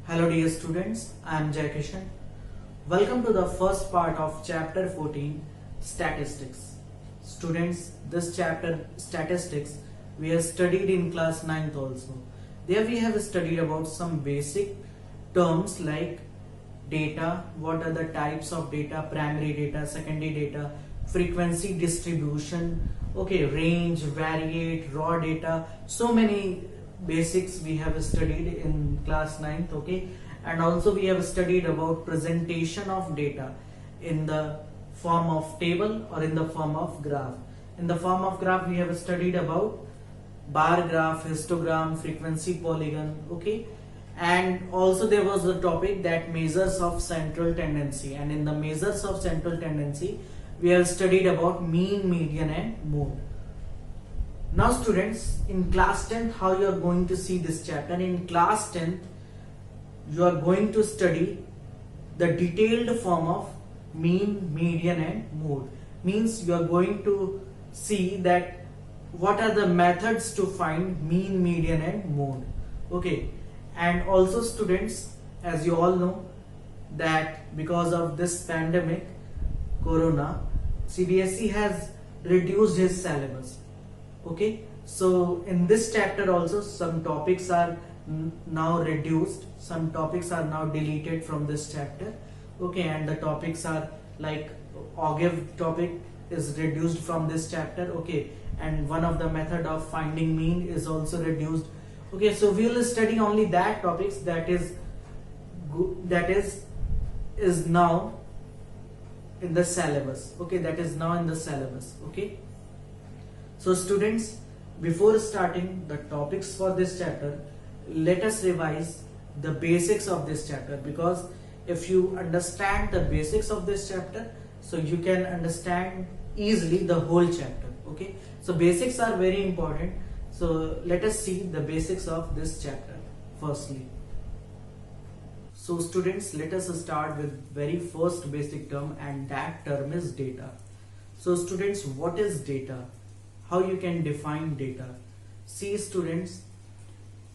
Hello dear students, I am Jai Kishan. Welcome to the first part of chapter 14, Statistics. Students, this chapter, Statistics, we have studied in class 9th also. There we have studied about some basic terms like data, what are the types of data, primary data, secondary data, frequency distribution, okay, range, variate, raw data, so many basics we have studied in class 9th, okay, and also we have studied about presentation of data in the form of table or in the form of graph. In the form of graph we have studied about bar graph, histogram, frequency polygon, okay, and also there was a topic that measures of central tendency, and in the measures of central tendency we have studied about mean, median and mode. Now students, in class 10th, how you are going to see this chapter? In class 10th, you are going to study the detailed form of mean, median and mode. Means you are going to see that what are the methods to find mean, median and mode. Okay, and also students, as you all know that because of this pandemic, Corona, CBSE has reduced his syllabus. Okay, so in this chapter also some topics are now reduced, some topics are now deleted from this chapter, okay, and the topics are like Ogive topic is reduced from this chapter, okay, and one of the method of finding mean is also reduced, okay. So we will study only that topics that is now in the syllabus, okay, that is now in the syllabus, okay. So students, before starting the topics for this chapter, let us revise the basics of this chapter, because if you understand the basics of this chapter, so you can understand easily the whole chapter, okay. So basics are very important. So let us see the basics of this chapter firstly. So students, let us start with very first basic term, and that term is data. So students, what is data? How you can define data? See students,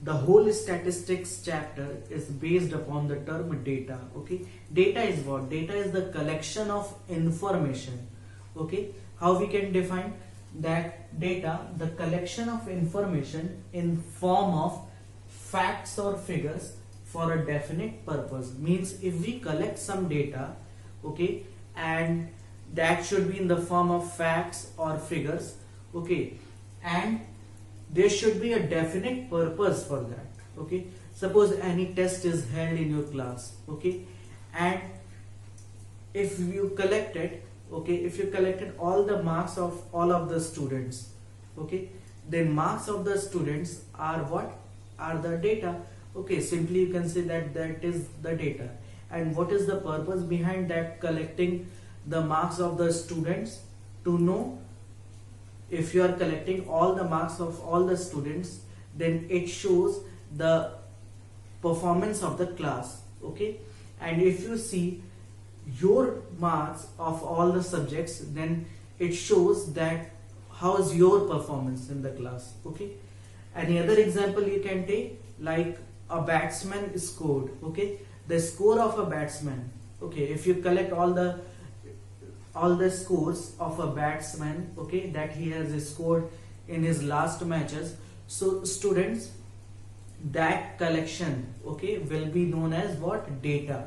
the whole statistics chapter is based upon the term data, okay. Data is what? Data is the collection of information, okay. How we can define that? Data, the collection of information in form of facts or figures for a definite purpose. Means if we collect some data, okay, and that should be in the form of facts or figures, okay, and there should be a definite purpose for that, okay. Suppose any test is held in your class, okay, and if you collected, okay, if you collected all the marks of all of the students, okay, then marks of the students are what? Are the data, okay. Simply you can say that that is the data. And what is the purpose behind that collecting the marks of the students? To know, if you are collecting all the marks of all the students, then it shows the performance of the class, okay. And if you see your marks of all the subjects, then it shows that how is your performance in the class, okay. Any other example you can take, like a batsman scored, okay, the score of a batsman, okay. If you collect all the scores of a batsman, okay, that he has scored in his last matches, so students, that collection, okay, will be known as what? Data,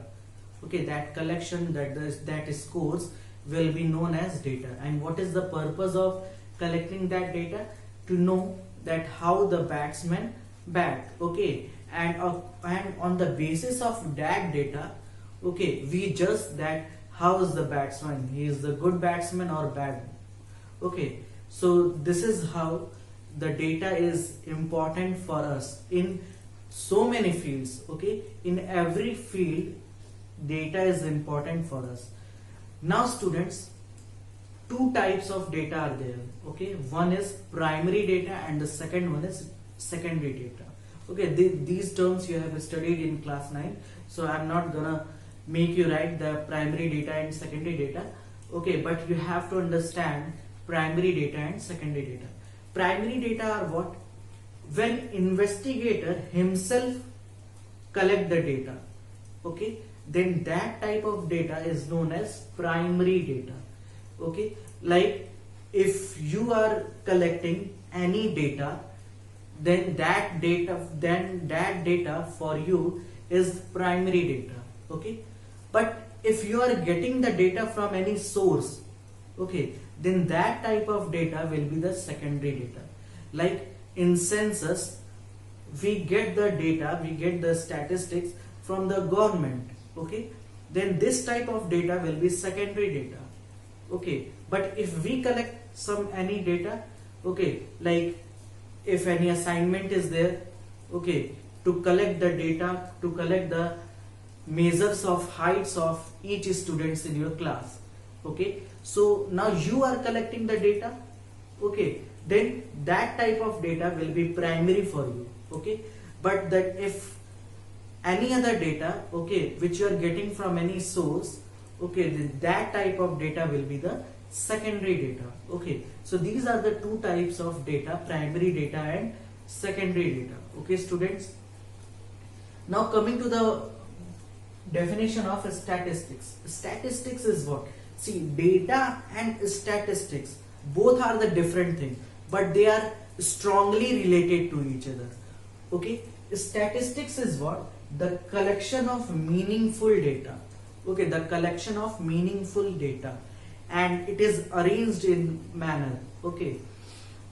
okay. That collection, that scores will be known as data. And what is the purpose of collecting that data? To know that how the batsman bat, okay, and on the basis of that data, okay, we judge that how is the batsman, he is the good batsman or bad, okay. So this is how the data is important for us in so many fields, okay. In every field data is important for us. Now students, two types of data are there, okay. One is primary data and the second one is secondary data, okay. These terms you have studied in class 9, so I'm not gonna make you write the primary data and secondary data, okay, but you have to understand primary data and secondary data. Primary data are what? When investigator himself collect the data, okay, then that type of data is known as primary data. Okay, like if you are collecting any data, then that data for you is primary data. Okay, but if you are getting the data from any source, okay, then that type of data will be the secondary data. Like in census, we get the data, we get the statistics from the government, okay, then this type of data will be secondary data. Okay, but if we collect any data, okay, like if any assignment is there, okay, to collect the data, to collect the measures of heights of each students in your class, okay, so now you are collecting the data, okay, then that type of data will be primary for you, okay, but that if any other data, okay, which you are getting from any source, okay, then that type of data will be the secondary data. Okay, so these are the two types of data, primary data and secondary data. Okay, students, now coming to the definition of statistics. Statistics is what? See, data and statistics both are the different thing, but they are strongly related to each other. Okay, statistics is what? The collection of meaningful data. Okay, the collection of meaningful data, and it is arranged in manner. Okay,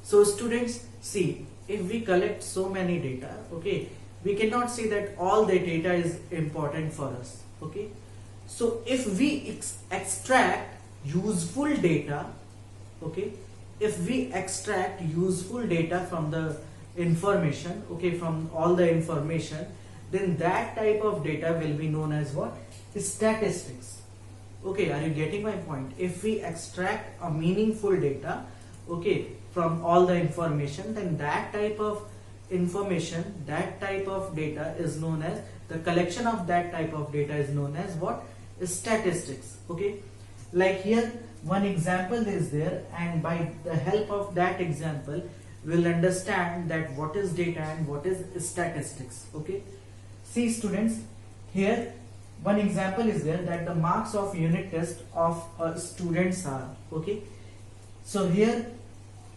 so students, see, if we collect so many data, okay, we cannot say that all the data is important for us. Okay, so if we extract useful data, okay, if we extract useful data from the information, okay, from all the information, then that type of data will be known as what? Statistics. Okay, are you getting my point? If we extract a meaningful data, okay, from all the information, then that type of information, that type of data is known as, the collection of that type of data is known as what? Statistics. Okay, like here one example is there, and by the help of that example we'll understand that what is data and what is statistics. Okay, see students, here one example is there that the marks of unit test of students are, okay, so here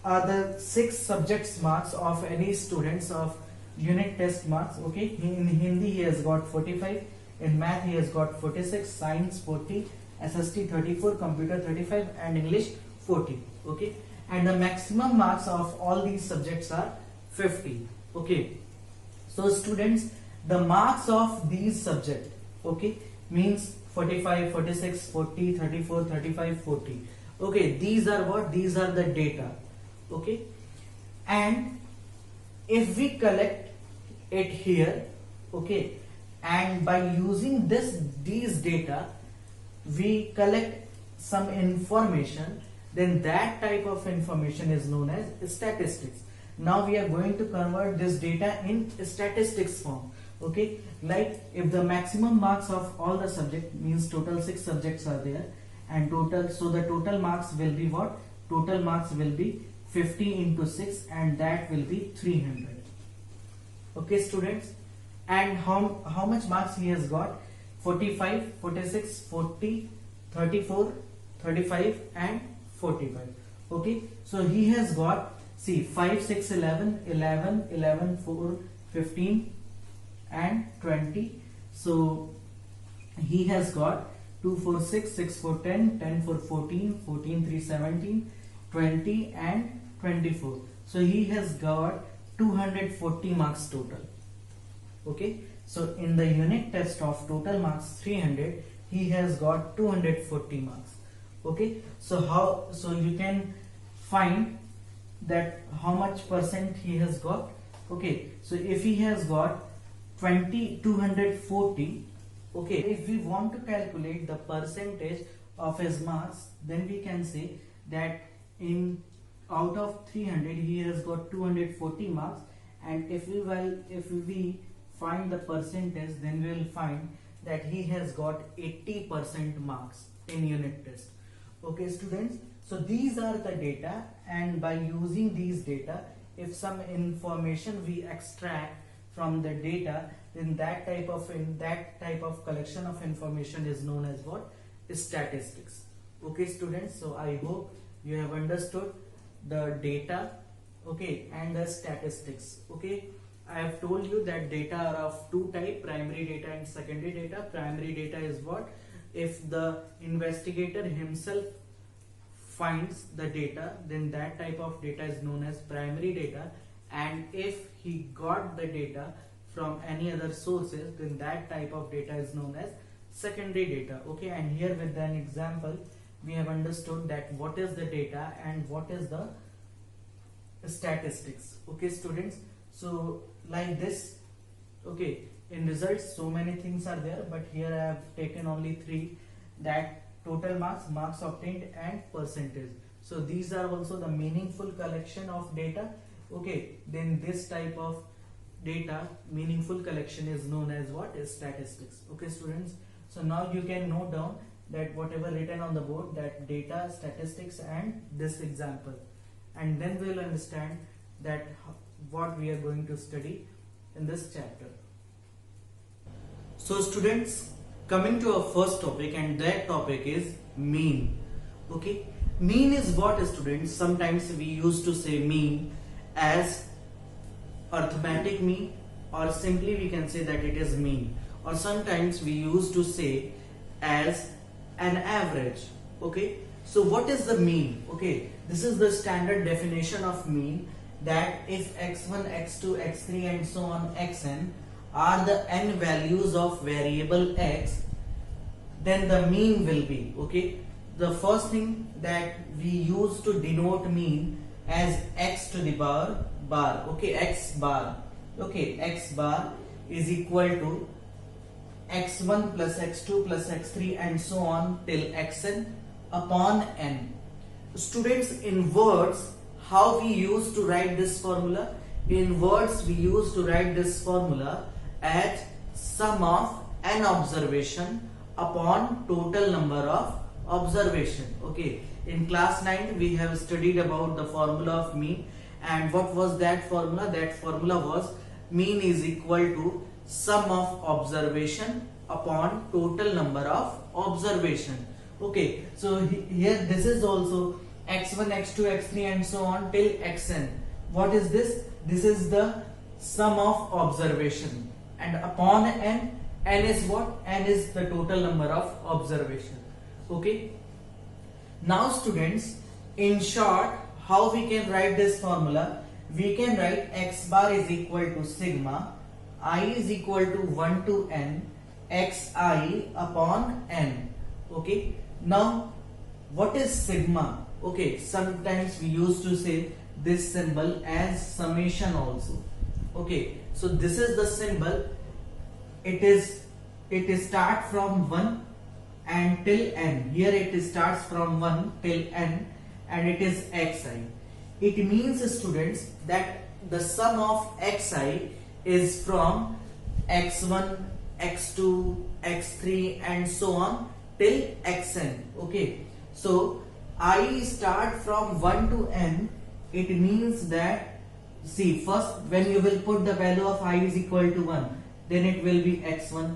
are the 6 subjects marks of any students of unit test marks. Okay, in Hindi he has got 45, in math he has got 46, science 40, SST 34, computer 35, and English 40. Okay, and the maximum marks of all these subjects are 50. Okay, so students, the marks of these subjects, okay, means 45, 46, 40, 34, 35, 40. Okay, these are what? These are the data. Okay, and if we collect it here, okay, and by using these data we collect some information, then that type of information is known as statistics. Now we are going to convert this data in statistics form. Okay, like if the maximum marks of all the subject means total 6 subjects are there, and total, so the total marks will be what? Total marks will be 50 into 6, and that will be 300. Okay students, and how much marks he has got? 45, 46, 40, 34, 35 and 45. Okay, so he has got, see, 5, 6, 11, 11, 11, 4, 15 and 20. So he has got 2, 4, 6, 6, 4, 10, 10, 4, 14, 14, 3, 17, 20 and 24. So he has got 240 marks total. Okay, so in the unit test of total marks 300, he has got 240 marks. Okay, so you can find that how much percent he has got. Okay, so if he has got 240, okay, if we want to calculate the percentage of his marks, then we can say that in out of 300 he has got 240 marks, and if we find the percentage, then we will find that he has got 80% marks in unit test. Okay students, so these are the data, and by using these data, if some information we extract from the data, then that type of collection of information is known as what? Statistics. Okay students, so I hope you have understood the data, okay, and the statistics. Okay, I have told you that data are of two types, primary data and secondary data. Primary data is what? If the investigator himself finds the data, then that type of data is known as primary data, and if he got the data from any other sources, then that type of data is known as secondary data. Okay, and here with an example we have understood that what is the data and what is the statistics. Okay students, so like this, okay, in results so many things are there, but here I have taken only three, that total marks, marks obtained, and percentage. So these are also the meaningful collection of data. Okay, then this type of data, meaningful collection, is known as what? Is statistics. Okay students, so now you can note down that whatever written on the board, that data, statistics, and this example, and then we will understand that what we are going to study in this chapter. So students, coming to our first topic, and that topic is mean. Okay, mean is what, students? Sometimes we used to say mean as arithmetic mean, or simply we can say that it is mean, or sometimes we used to say as an average. Okay, so what is the mean? Okay, this is the standard definition of mean, that if x1, x2, x3 and so on xn are the n values of variable x, then the mean will be, okay, the first thing that we use to denote mean as x to the bar, okay, x bar, okay, x bar is equal to x1 plus x2 plus x3 and so on till xn upon n. Students, in words, how we used to write this formula? In words, we used to write this formula as sum of n observation upon total number of observation. Okay, in class 9 we have studied about the formula of mean, and what was that formula? That formula was mean is equal to sum of observation upon total number of observation. Okay, so here this is also x1, x2, x3 and so on till xn. What is this? This is the sum of observation, and upon n is what? N is the total number of observation. Okay, now students, in short, how we can write this formula? We can write x bar is equal to sigma I is equal to 1 to n xi upon n. Okay, now what is sigma? Okay, sometimes we used to say this symbol as summation also. Okay, so this is the symbol. It start from 1 and till n. Here it starts from 1 till n, and it is xi. It means, students, that the sum of xi is from x1, x2, x3 and so on till xn. Okay, so I start from 1 to n. It means that, see, first when you will put the value of I is equal to 1, then it will be x1.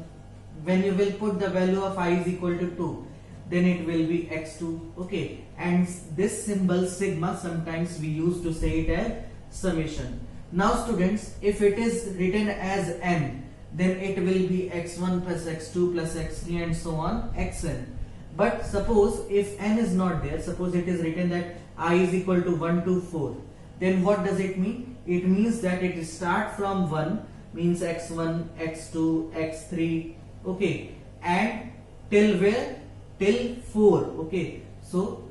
When you will put the value of I is equal to 2, then it will be x2. Okay, and this symbol sigma, sometimes we used to say it as summation. Now students, if it is written as n, then it will be x1 plus x2 plus x3 and so on xn. But suppose if n is not there, suppose it is written that I is equal to 1 to 4, then what does it mean? It means that it start from 1, means x1, x2, x3, okay, and till where? Till 4. Okay, so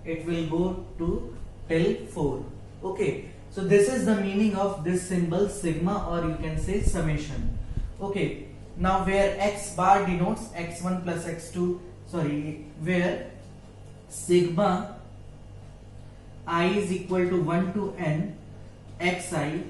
it will go to till 4. Okay, so this is the meaning of this symbol sigma, or you can say summation. Okay, now where x bar denotes x1 plus x2, where sigma I is equal to 1 to n xi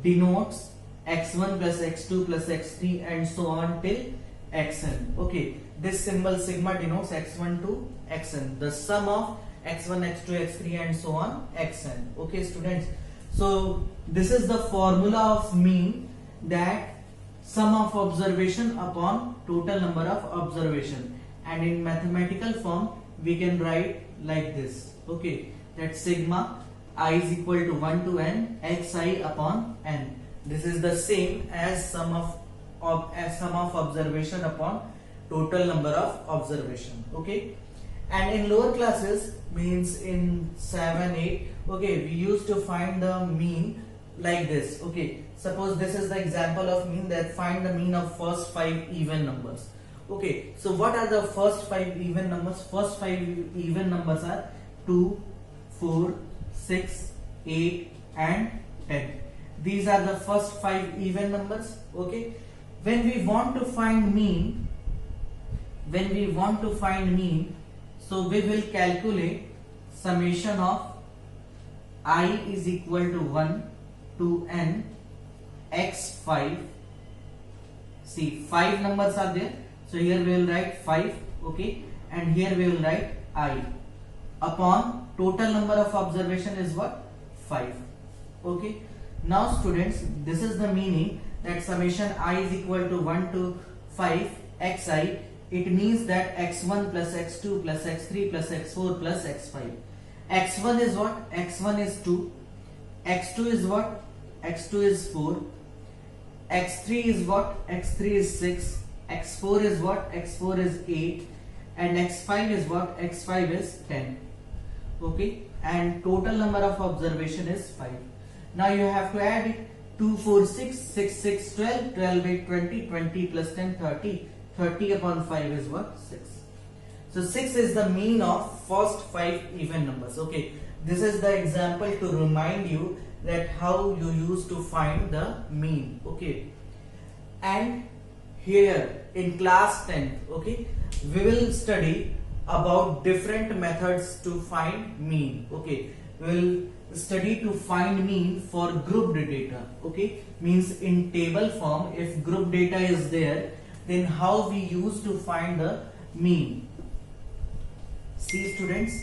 denotes x1 plus x2 plus x3 and so on till xn. Okay, this symbol sigma denotes x1 to xn, the sum of x1, x2, x3 and so on xn. Okay students, so this is the formula of mean, that sum of observation upon total number of observation, and in mathematical form we can write like this. Okay, that sigma I is equal to 1 to n xi upon n. This is the same as sum of observation upon total number of observation. Okay, and in lower classes, means in 7, 8, okay, we used to find the mean like this. Okay, suppose this is the example of mean, that find the mean of first 5 even numbers. Okay, so what are the first 5 even numbers? First 5 even numbers are 2, 4, 6, 8 and 10. These are the first 5 even numbers. Okay, when we want to find mean, so we will calculate summation of I is equal to 1 to n x5. See, 5 numbers are there, so here we will write 5. Okay, and here we will write I upon total number of observation is what? 5. Okay, now students, this is the meaning that summation I is equal to 1 to 5 xi. It means that x1 plus x2 plus x3 plus x4 plus x5. x1 is what? x1 is 2. x2 is what? x2 is 4. x3 is what? x3 is 6. x4 is what? x4 is 8. And x5 is what? x5 is 10. Okay, and total number of observation is 5. Now you have to add it. 2, 4, 6, 6, 6, 12, 12, 8, 20, 20 plus 10, 30. 30 upon 5 is what? 6. So 6 is the mean of first 5 even numbers. Okay, this is the example to remind you that how you used to find the mean. Okay, and here in class 10th, okay, we will study about different methods to find mean. Okay, we will study to find mean for grouped data. Okay, means in table form, if group data is there, then how we use to find the mean. See students,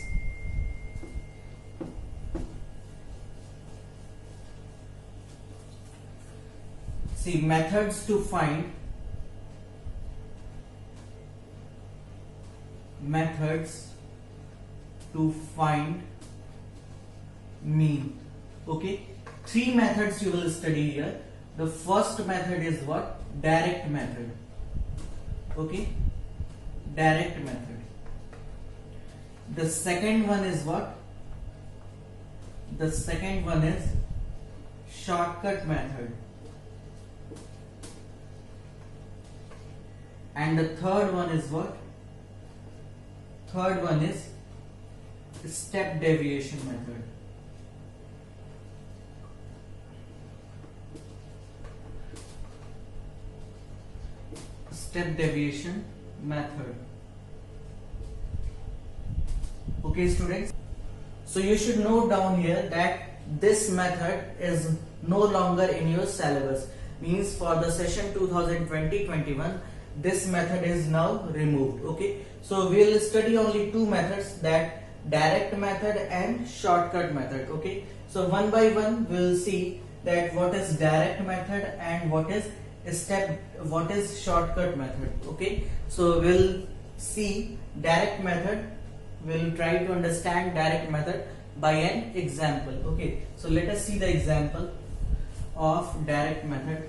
see methods to find mean. Okay, 3 methods you will study here. The first method is what? Direct method. Okay, direct method. The second one is what? The second one is shortcut method. And the third one is what? Third one is step deviation method. Step deviation method. Okay students, so you should note down here that this method is no longer in your syllabus, means for the session 2020-21 this method is now removed. Okay, so we will study only 2 methods, that direct method and shortcut method. Okay, so one by one we will see that what is direct method and what is shortcut method. Okay, so we'll see direct method, we'll try to understand direct method by an example. Okay, so let us see the example of direct method.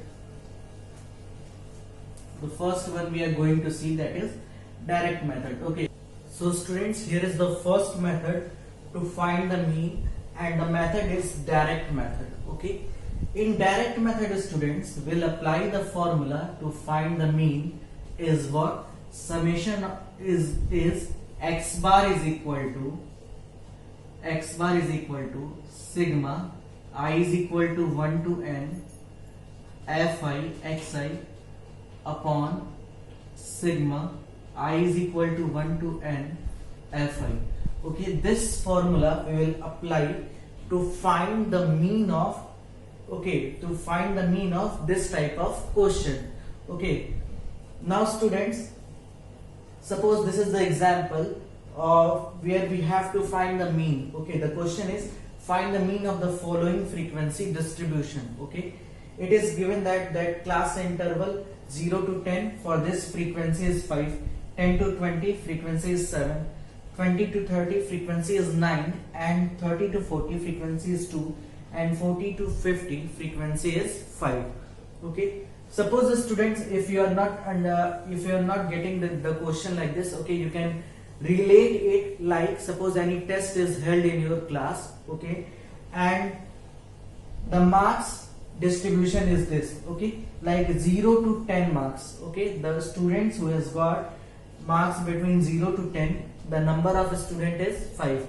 The first one we are going to see, that is direct method. Okay, so students, here is the first method to find the mean, and the method is direct method. Okay, in direct method students, will apply the formula to find the mean is what? Summation is x bar is equal to sigma I is equal to 1 to n fi xi upon sigma I is equal to 1 to n fi. Okay, this formula we will apply to find the mean of, okay, to find the mean of this type of question. Okay, now students, suppose this is the example of where we have to find the mean. Okay, the question is find the mean of the following frequency distribution. Okay, it is given that class interval 0 to 10 for this frequency is 5, 10 to 20 frequency is 7, 20 to 30 frequency is 9, and 30 to 40 frequency is 2, and 40 to 50 frequency is 5. Okay, suppose students, if you are not getting the question like this, okay, you can relate it like, suppose any test is held in your class, okay, and the marks distribution is this, okay, like 0 to 10 marks, okay, the students who has got marks between 0 to 10, the number of student is 5.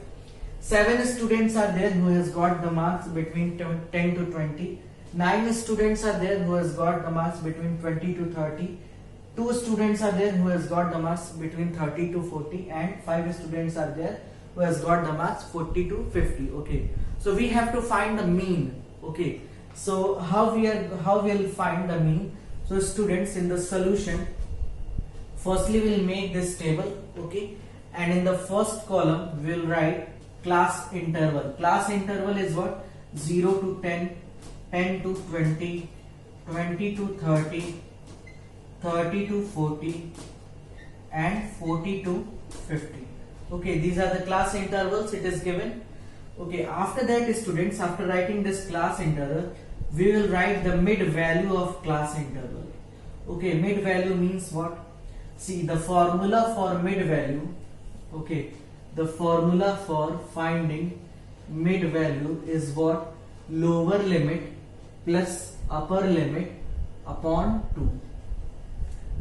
7 students are there who has got the marks between 10 to 20. 9 students are there who has got the marks between 20 to 30. 2 students are there who has got the marks between 30 to 40, and 5 students are there who has got the marks 40 to 50. Okay, so we have to find the mean. Okay, so how we'll find the mean? So students, in the solution, firstly we'll make this table, okay, and in the first column we'll write class interval. Class interval is what? 0 to 10, 10 to 20, 20 to 30, 30 to 40, and 40 to 50. Okay, these are the class intervals it is given. Okay, after that, students, after writing this class interval, we will write the mid value of class interval. Okay, mid value means what? See, the formula for mid value, okay, the formula for finding mid value is what? Lower limit plus upper limit upon 2.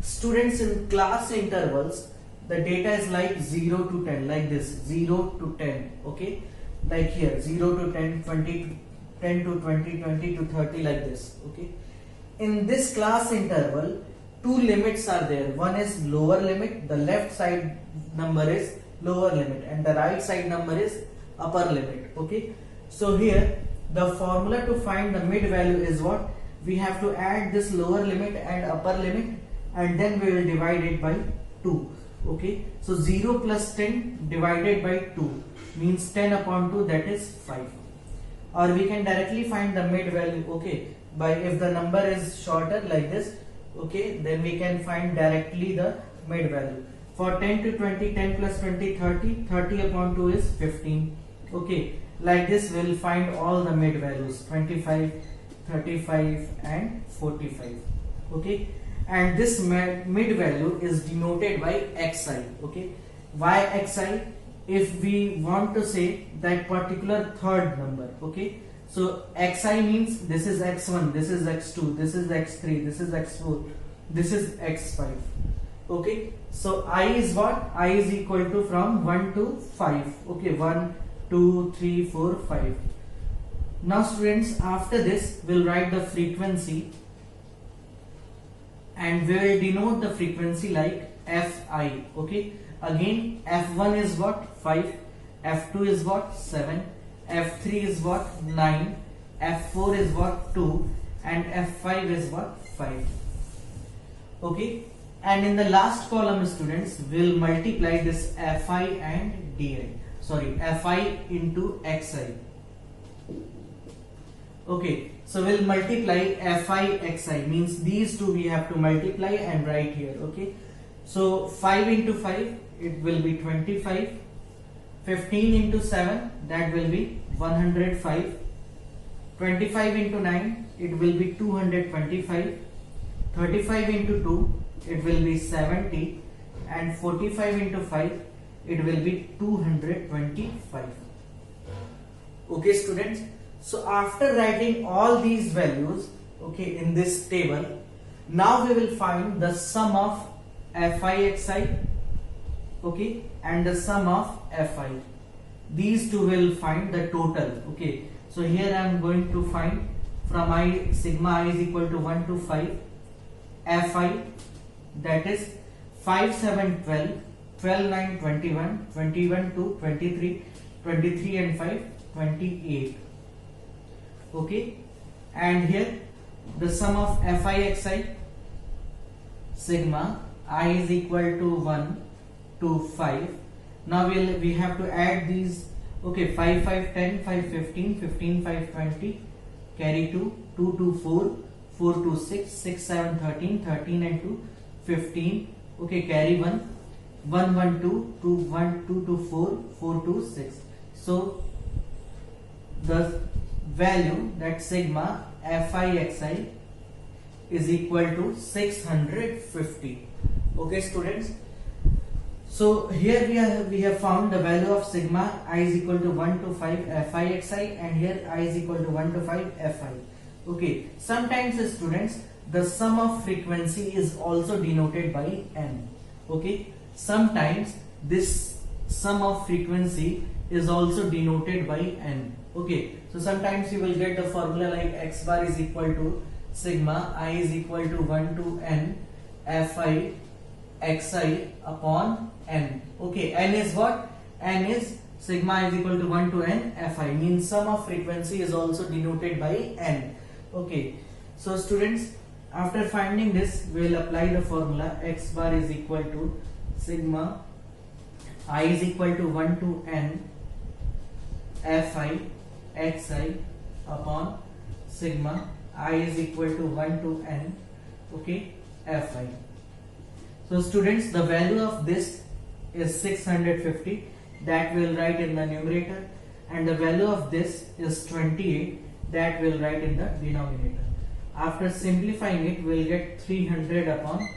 Students, in class intervals, the data is like 0 to 10, like this, 0 to 10, okay, like here 0 to 10, 20, 10 to 20, 20 to 30, like this. Okay, in this class interval, two limits are there. One is lower limit, the left side number is lower limit, and the right side number is upper limit. Okay, so here the formula to find the mid value is what? We have to add this lower limit and upper limit, and then we will divide it by 2. Okay, so 0 plus 10 divided by 2 means 10 upon 2, that is 5. Or we can directly find the mid value, okay, by if the number is shorter like this, okay, then we can find directly the mid value. For 10 to 20, 10 plus 20, 30, 30 upon 2 is 15. Okay, like this we will find all the mid values, 25, 35 and 45. Okay, and this mid value is denoted by xi. Okay, why xi? If we want to say that particular third number, okay, so xi means this is x1, this is x2, this is x3, this is x4, this is x5. Okay, so I is what? I is equal to from 1 to 5. Okay, 1, 2, 3, 4, 5. Now students, after this we'll write the frequency, and we will denote the frequency like fi. Okay, again f1 is what? 5, f2 is what? 7, f3 is what? 9, f4 is what? 2, and f5 is what? 5. Okay, and in the last column, students, will multiply this fi and di, sorry, fi into xi. Okay, so we'll multiply fi xi, means these two we have to multiply and write here. Okay, so 5 into 5, it will be 25, 15 into 7, that will be 105, 25 into 9, it will be 225, 35 into 2, it will be 70, and 45 into 5, it will be 225. Okay students, so after writing all these values, okay, in this table, now we will find the sum of fi xi, okay, and the sum of fi. These two will find the total. Okay, so here I am going to find from I, sigma I is equal to 1 to 5, fi, that is 5, 7, 12, 12, 9, 21, 21, 2, 23, 23 and 5, 28. Okay, and here the sum of fi xi, sigma I is equal to 1 to 5. Now we have to add these. Okay, 5, 5, 10, 5, 15, 15, 5, 20, carry 2, 2, 2, 4, 4 to 6, 6 7 13, 13 and 2 15. Okay, carry 1, 1 1 2, 2 1 2 to 4, 4 to 6. So the value that sigma fi xi is equal to 650. Okay students, so here we have found the value of sigma I is equal to 1 to 5 fi xi, and here I is equal to 1 to 5 fi. Okay, sometimes students, the sum of frequency is also denoted by n. Okay, sometimes this sum of frequency is also denoted by n. Okay, so sometimes you will get the formula like x bar is equal to sigma I is equal to 1 to n fi xi upon n. Okay, n is what? N is sigma is equal to 1 to n fi, means sum of frequency is also denoted by n. Okay, so students, after finding this, we will apply the formula x bar is equal to sigma I is equal to 1 to n fi xi upon sigma I is equal to 1 to n, okay, fi. So students, the value of this is 650, that we will write in the numerator, and the value of this is 28, that we will write in the denominator. After simplifying it, we will get 300 upon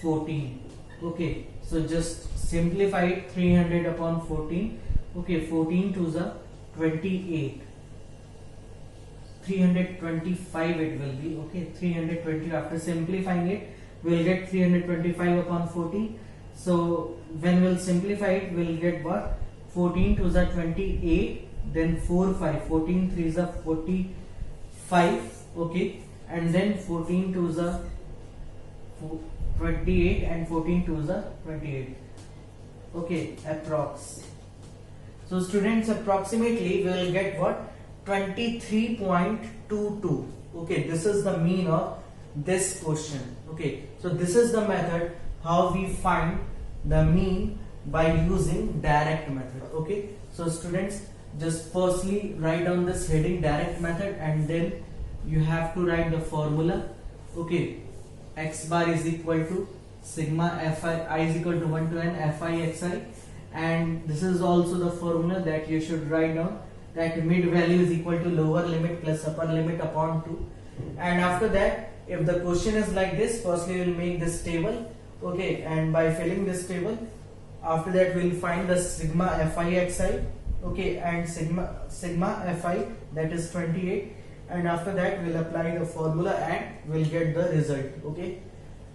14. Okay, so just simplify it, 300 upon 14. Okay, 14 to the 28. 325 it will be. Okay, 320. After simplifying it, we will get 325 upon 14. So when we will simplify it, we will get what? 14 to the 28, then 4 5, 14 3 is a 45. Okay, and then 14 to the 28 and 14 to the 28. Okay, approx. So students, approximately we will get what? 23.22. Okay, this is the mean of this question. Okay, so this is the method how we find the mean by using direct method. Okay, so students, just firstly write down this heading direct method, and then you have to write the formula. Okay, x bar is equal to sigma fi I is equal to 1 to n fi xi, and this is also the formula that you should write down, that mid value is equal to lower limit plus upper limit upon 2. And after that, if the question is like this, firstly we will make this table. Okay, and by filling this table, after that we will find the sigma fi xi. Okay, and sigma fi, that is 28, and after that we will apply the formula and we will get the result. Okay,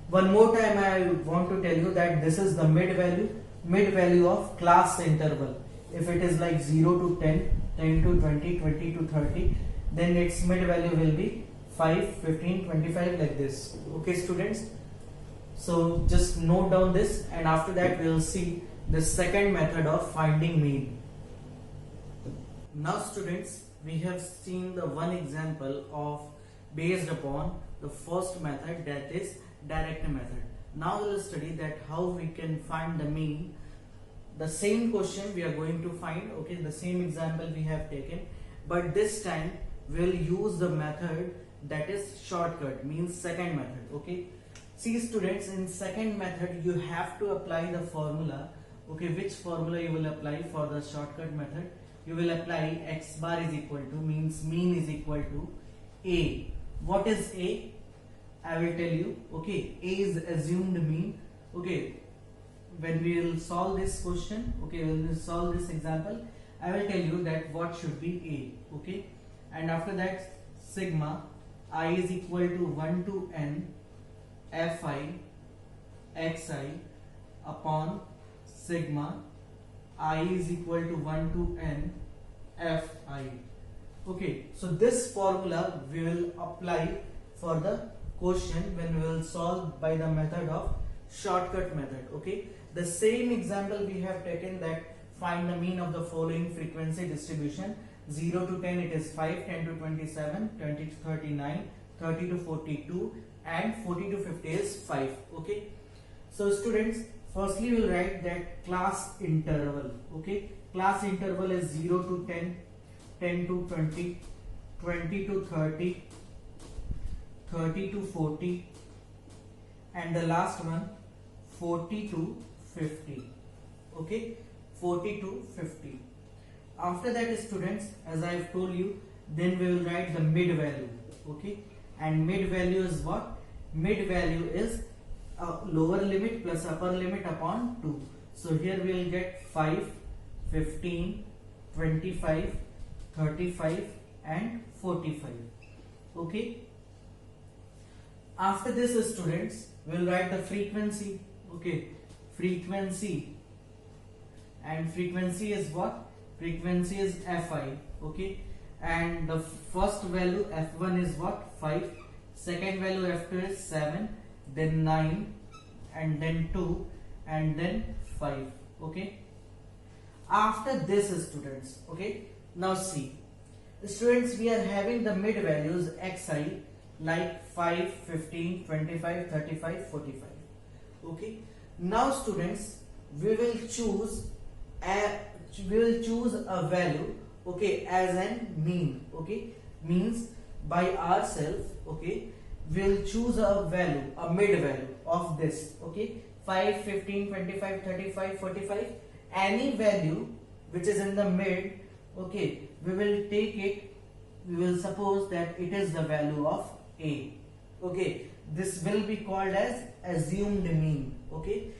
one more time I want to tell you that this is the mid value of class interval. If it is like 0 to 10, 10 to 20, 20 to 30, then its mid value will be 5, 15, 25, like this. Okay students, so just note down this, and after that we will see the second method of finding mean. Now students, we have seen the one example of based upon the first method, that is direct method. Now we will study that how we can find the mean. The same question we are going to find. Okay, the same example we have taken, but this time we will use the method that is shortcut, means second method. Okay, see students, in second method you have to apply the formula. Okay, which formula you will apply for the shortcut method? You will apply x bar is equal to, means mean is equal to a. What is a? I will tell you. Okay, a is assumed mean. Okay, when we will solve this question, okay, we will solve this example, I will tell you that what should be a. Okay, and after that, sigma I is equal to 1 to n fi xi upon sigma I is equal to 1 to n fi. Okay, so this formula we will apply for the question when we will solve by the method of shortcut method. Okay, the same example we have taken, that find the mean of the following frequency distribution. 0 to 10 it is 5, 10 to 27, 20 to 39, 30 to 42, and 40 to 50 is 5. Okay, so students, firstly we will write that class interval. Okay, class interval is 0 to 10, 10 to 20, 20 to 30, 30 to 40, and the last one 40 to 50. Okay, 40 to 50. After that, students, as I have told you, then we will write the mid value. Okay, and mid value is what? Mid value is a lower limit plus upper limit upon 2. So here we will get 5, 15, 25, 35 and 45. Okay. After this, students, we will write the frequency. Okay, frequency, and frequency is what? Frequency is Fi. Okay, and the first value F1 is what? 5. Second value F2 is 7, then 9, and then 2, and then 5. Okay. After this, students, okay, now see, students, we are having the mid values xi like 5, 15, 25, 35, 45. Okay. Now, students, we will choose a value, okay, as an mean. Okay, means by ourselves. Okay, we will choose a value, a mid value of this. Okay, 5, 15, 25, 35, 45, any value which is in the mid. Okay, we will take it, we will suppose that it is the value of A. Okay, this will be called as assumed mean. Okay,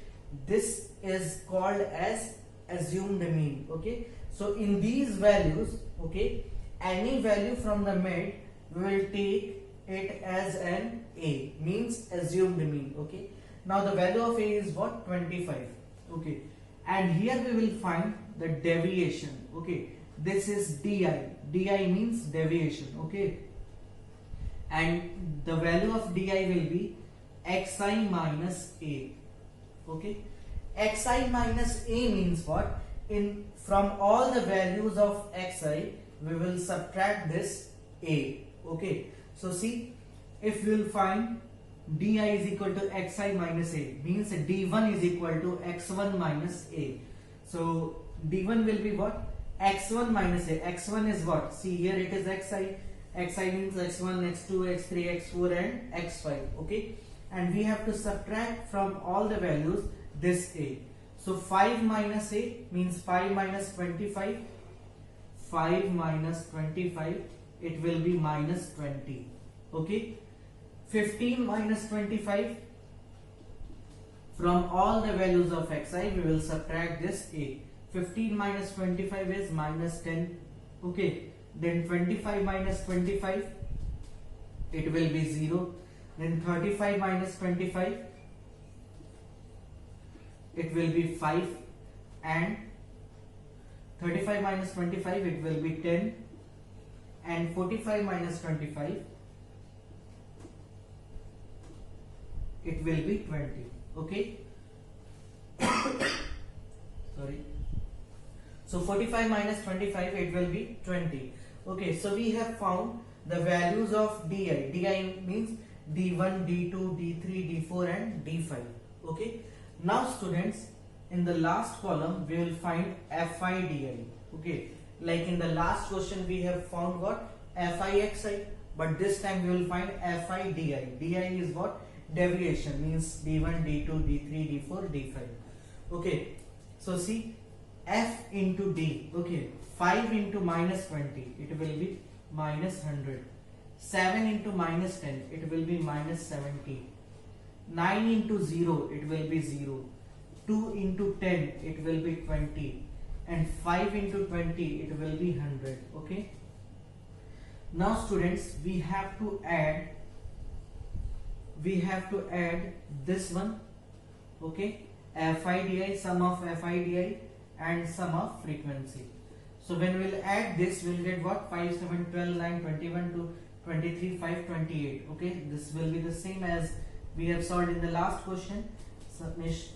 this is called as assumed mean. Okay, so in these values, okay, any value from the mid, we will take it as an A, means assumed mean. Okay, now the value of A is what? 25. Okay, and here we will find the deviation. Okay, this is di. Di means deviation. Okay, and the value of di will be xi minus A. Okay, xi minus A means what? In from all the values of xi, we will subtract this A. Okay, so see, if we will find di is equal to xi minus A, means d1 is equal to x1 minus A. So d1 will be what? X1 minus A. X1 is what? See, here it is xi. Xi means x1, x2, x3, x4 and x5. Okay, and we have to subtract from all the values this A. So 5 minus A means 5 minus 25. 5 minus 25, it will be minus 20. Okay, 15 minus 25, from all the values of xi we will subtract this A. 15 minus 25 is minus 10. Okay, then 25 minus 25, it will be 0. Then 35 minus 25, it will be 5, and 35 minus 25, it will be 10, and 45 minus 25, it will be 20. Okay, sorry. So 45 minus 25, it will be 20. Okay, so we have found the values of di. Di means d1, d2, d3, d4 and d5. Okay, now students, in the last column we will find fi di. Okay, like in the last question we have found what? Fi xi, but this time we will find fi di. Di is what? Deviation, means d1, d2, d3, d4, d5. Okay, so see, f into d. Okay, 5 into minus 20, it will be minus 100. 7 into minus 10, it will be minus 70. 9 into 0, it will be 0. 2 into 10, it will be 20. And 5 into 20, it will be 100. Okay, now students, we have to add this one. Okay, fi di, sum of fi di and sum of frequency. So when we will add this, we will get what? 5, 7, 12, 9, 21 to 23, 5, 28. Okay, this will be the same as we have solved in the last question. So,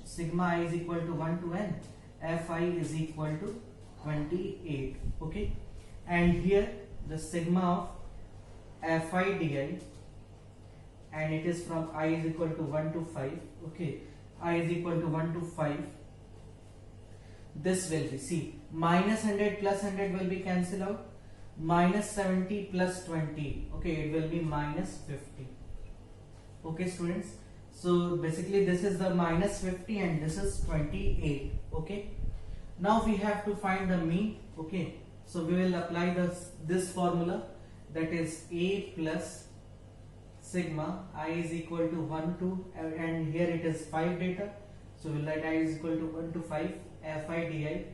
sigma I is equal to 1 to n, fi is equal to 28. Okay, and here the sigma of fi di, and it is from I is equal to 1 to 5. Okay, I is equal to 1 to 5. This will be, see, minus 100 plus 100 will be cancelled out. Minus 70 plus 20. Okay, it will be minus 50. Okay students, so basically this is the minus 50 and this is 28. Okay, now we have to find the mean. Okay, so we will apply this formula, that is a plus sigma I is equal to 1 to, and here it is 5 data, so we'll write I is equal to 1 to 5 fi di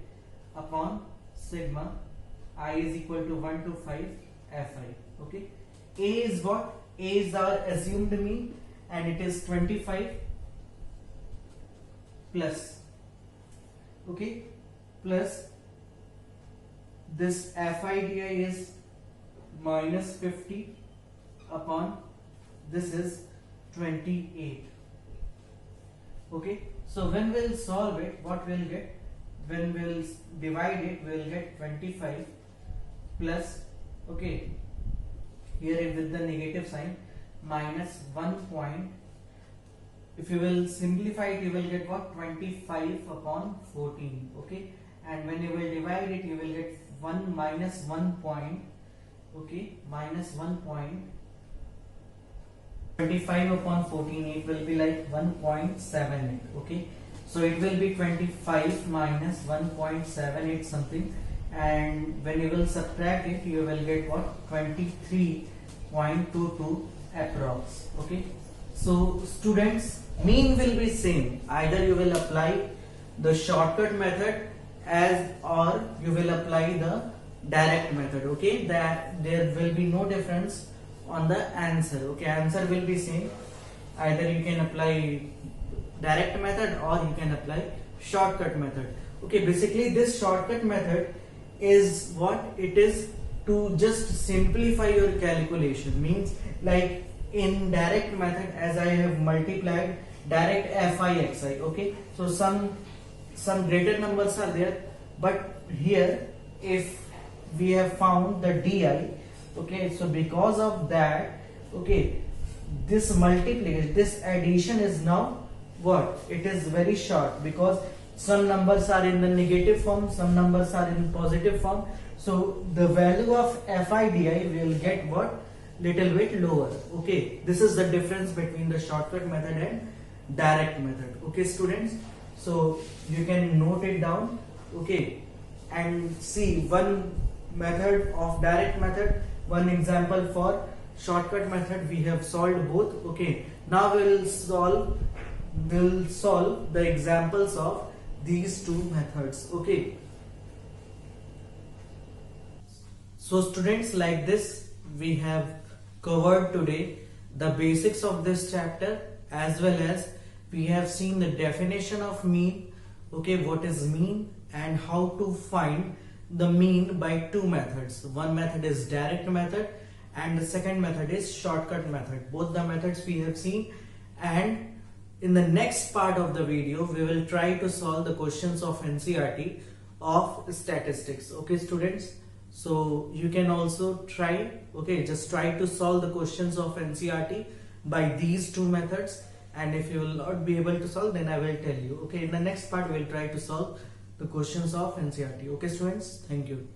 upon sigma I is equal to 1 to 5 fi. Okay, a is what? A is our assumed mean and it is 25 plus, okay, plus this fi di is minus 50 upon this is 28. Okay, so when we'll solve it, what we'll get? When we'll divide it, we'll get 25 plus, okay, here with the negative sign, minus 1 point. If you will simplify it, you will get what? 25 upon 14. Okay, and when you will divide it, you will get 1 minus 1 point. Okay, minus 1 point. 25 upon 14, it will be like 1.78. Okay, so it will be 25 minus 1.78 something, and when you will subtract it, you will get what? 23.22 approx. Okay, so students, mean will be same. Either you will apply the shortcut method or you will apply the direct method. Okay, that there will be no difference on the answer. Okay, answer will be same. Either you can apply direct method or you can apply shortcut method. Okay, basically this shortcut method is what it is, to just simplify your calculation. Means like in direct method, as I have multiplied direct fi xi. Okay, so some greater numbers are there, but here if we have found the di, okay, so because of that, okay, this multiplication, this addition is now what? It is very short, because some numbers are in the negative form, some numbers are in positive form, so the value of fi di will get what? Little bit lower. Okay, this is the difference between the shortcut method and direct method. Okay students, so you can note it down. Okay, and see one method of direct method, one example for shortcut method. We have solved both. Okay, now we'll solve the examples of these two methods. Okay, so students, like this we have covered today the basics of this chapter, as well as we have seen the definition of mean. Okay, what is mean and how to find the mean by two methods. One method is direct method and the second method is shortcut method. Both the methods we have seen, and in the next part of the video we will try to solve the questions of NCERT of statistics. Okay students, so you can also try, okay, just try to solve the questions of NCERT by these two methods, and if you will not be able to solve, then I will tell you. Okay, in the next part we will try to solve the questions of NCERT. Okay students, thank you.